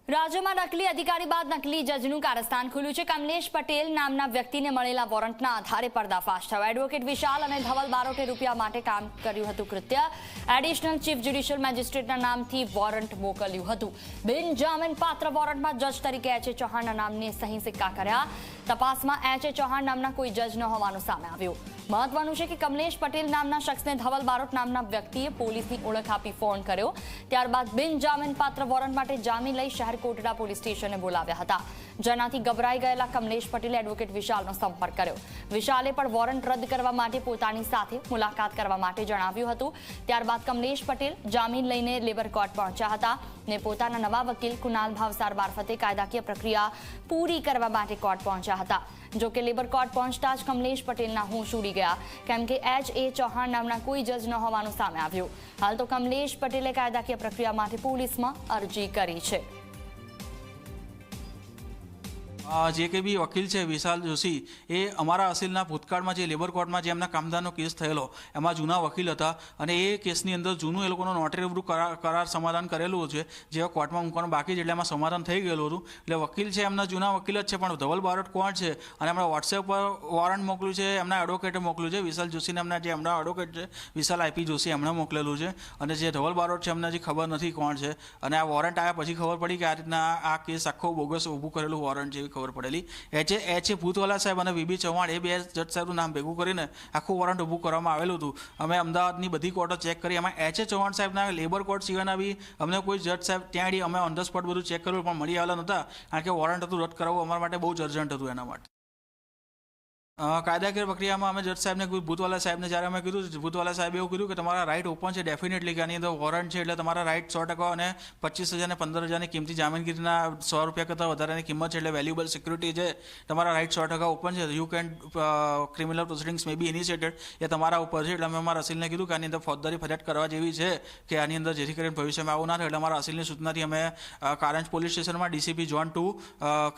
રાજ્યમાં નકલી અધિકારી બાદ નકલી જજનું કારસ્તાન ખુલ્યું છે। કમલેશ પટેલ નામના વ્યક્તિને મળેલા વોરંટના આધારે પર્દાફાશ થયો। એડવોકેટ વિશાલ અને ધવલ બારોટે રૂપિયા માટે કામ કર્યું હતું કૃત્ય। એડિશનલ ચીફ જ્યુડિશિયલ મેજિસ્ટ્રેટના નામથી વોરંટ મોકલ્યું હતું। બિનજામીન પાત્ર વોરંટમાં જજ તરીકે એચ.એ. ચૌહાણના નામની સહી સિક્કા કર્યા। તપાસમાં એચ.એ. ચૌહાણ નામના કોઈ જજ ન હોવાનું સામે આવ્યું। મહત્વનું છે કે કમલેશ પટેલ નામના શખ્સને ધવલ બારોટ નામના વ્યક્તિએ પોલીસની ઓળખ આપી ફોન કર્યો। ત્યારબાદ બિનજામીન પાત્ર વોરંટ માટે જામીન લઈ શહેર કોટડા પોલીસ સ્ટેશને બોલાવ્યા હતા, જેનાથી ગભરાઈ ગયેલા કમલેશ પટેલે એડવોકેટ વિશાલનો સંપર્ક કર્યો। વિશાલે પણ વોરંટ રદ કરવા માટે પોતાની સાથે મુલાકાત કરવા માટે જણાવ્યું હતું। ત્યારબાદ કમલેશ પટેલ જામીન લઈને લેબર કોર્ટ પહોંચ્યા હતા ને પોતાના નવા વકીલ કુનાલ ભાવસાર મારફતે કાયદાકીય પ્રક્રિયા પૂરી કરવા માટે કોર્ટ પહોંચ્યા હતા। જો કે લેબર કોર્ટ પહોંચતા જ કમલેશ પટેલના હોશ ઉડી ગયા, કેમ કે એચ.એ. ચૌહાણ નામના કોઈ જજ ન હોવાનું સામે આવ્યું। હાલ તો કમલેશ પટેલે કાયદાકીય પ્રક્રિયા માટે પોલીસમાં અરજી કરી છે। જે કે બી વકીલ છે વિશાલ જોશી, એ અમારા અસીલના ભૂતકાળમાં જે લેબર કોર્ટમાં જે એમના કામદારનો કેસ થયેલો એમાં જૂના વકીલ હતા અને એ કેસની અંદર જૂનું એ લોકોનો નોટરી રૂબરૂ કરાર સમાધાન કરેલું છે, જે કોર્ટમાં મૂકવાનું બાકી છે, એટલે એમાં સમાધાન થઈ ગયેલું હતું। એટલે વકીલ છે એમના જૂના વકીલ જ છે, પણ ધવલ બારોટ કોણ છે અને એમણે વોટ્સએપ પર વોરંટ મોકલ્યું છે, એમના એડવોકેટે મોકલ્યું છે। વિશાલ જોશીને એમના જે એમના એડવોકેટ છે વિશાલ આઈપી જોશી, એમણે મોકલેલું છે અને જે ધવલ બારોટ છે એમને હજી ખબર નથી કોણ છે। અને આ વોરંટ આવ્યા પછી ખબર પડી કે આ રીતના આ કેસ આખો બોગસ ઊભું કરેલું વોરંટ જેવી ખબર પડેલી। એચ.એ. ભૂતવાલા સાહેબ અને વીબી ચૌહાણ એ બે જજ સાહેબનું નામ ભેગું કરીને આખું વોરંટ ઊભું કરવામાં આવેલું હતું। અમે અમદાવાદની બધી કોર્ટો ચેક કરી, એમાં એચ.એ. ચૌહાણ સાહેબના લેબર કોર્ટ સિવાયના બી અમને કોઈ જજ સાહેબ ત્યાં અમે ઓન ધ સ્પોટ બધું ચેક કર્યું પણ મળી આવેલા નહોતા, કારણ કે વોરંટ હતું રદ કરાવવું અમારા માટે બહુ જ અર્જન્ટ હતું એના માટે। કાયદાકીય પ્રક્રિયામાં અમે જજ સાહેબને ભૂતવાલા સાહેબને જ્યારે અમે કીધું, ભૂતવાલા સાહેબે એવું કીધું કે તમારા રાઇટ ઓપન છે ડેફિનેટલી, કે આની અંદર વોરંટ છે એટલે તમારા રાઇટ 100% અને 25,000 ને 15,000ની કિંમતી જામીનગીરીના 100 રૂપિયા કરતાં વધારાની કિંમત છે, એટલે વેલ્યુએબલ સિક્યુરિટી છે, તમારા રાઇટ 100% ઓપન છે। You can criminal proceedings may be initiated, એ તમારા ઉપર છે। એટલે અમે અમારા અસીલને કીધું કે આની અંદર ફોજદારી ફરિયાદ કરવા જેવી છે કે આની અંદર જેથી કરીને ભવિષ્યમાં આવું ના થાય, એટલે અમારા અસીલની સૂચનાથી અમે કારંજ પોલીસ સ્ટેશનમાં DCP zone 2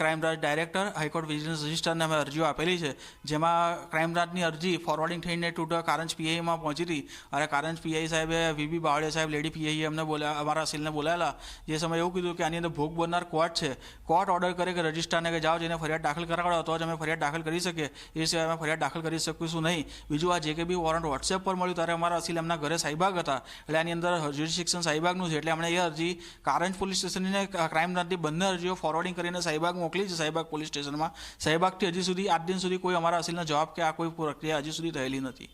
crime branch director high court vigilance રજિસ્ટરને અમે અરજીઓ આપેલી છે, જેમાં ક્રાઇમ બ્રાન્ચની અરજી ફોરવર્ડિંગ થઈને ટુ કારંજ પીઆઈમાં પહોંચી હતી અને કારંજ પીઆઈ સાહેબે વીબી બાવળિયા સાહેબ લેડી પીઆઈએ અમને અમારા અસીલને બોલાયેલા। જે સમયે એવું કીધું કે આની અંદર ભોગ બનનાર કોર્ટ છે, કોર્ટ ઓર્ડર કરે કે રજિસ્ટ્રારને કે જાઓ જઈને ફરિયાદ દાખલ કરાવડો તો જ અમે ફરિયાદ દાખલ કરી શકીએ, એ સિવાય અમે ફરિયાદ દાખલ કરી શકીશું નહીં। બીજું આ જે કે બી વોરંટ વોટ્સએપ પર મળ્યું ત્યારે અમારા અસીલ એમના ઘરે સાઈબાગ હતા, એટલે આની અંદર જ્યુરિસ્ડિક્શન સાઈબાગનું છે, એટલે અમને એ અરજી કારંજ પોલીસ સ્ટેશનને ક્રાઇમ બ્રાન્ચની બંને અરજીઓ ફોરવર્ડિંગ કરીને સાઈબાગ મોકલી છે, સાઈબાગ પોલીસ સ્ટેશનમાં। સાઈબાગથી હજી સુધી 8 દિન સુધી કોઈ અમારા અસીલનો જવાબ કે આ કોઈ પ્રક્રિયા હજી સુધી થયેલી નથી।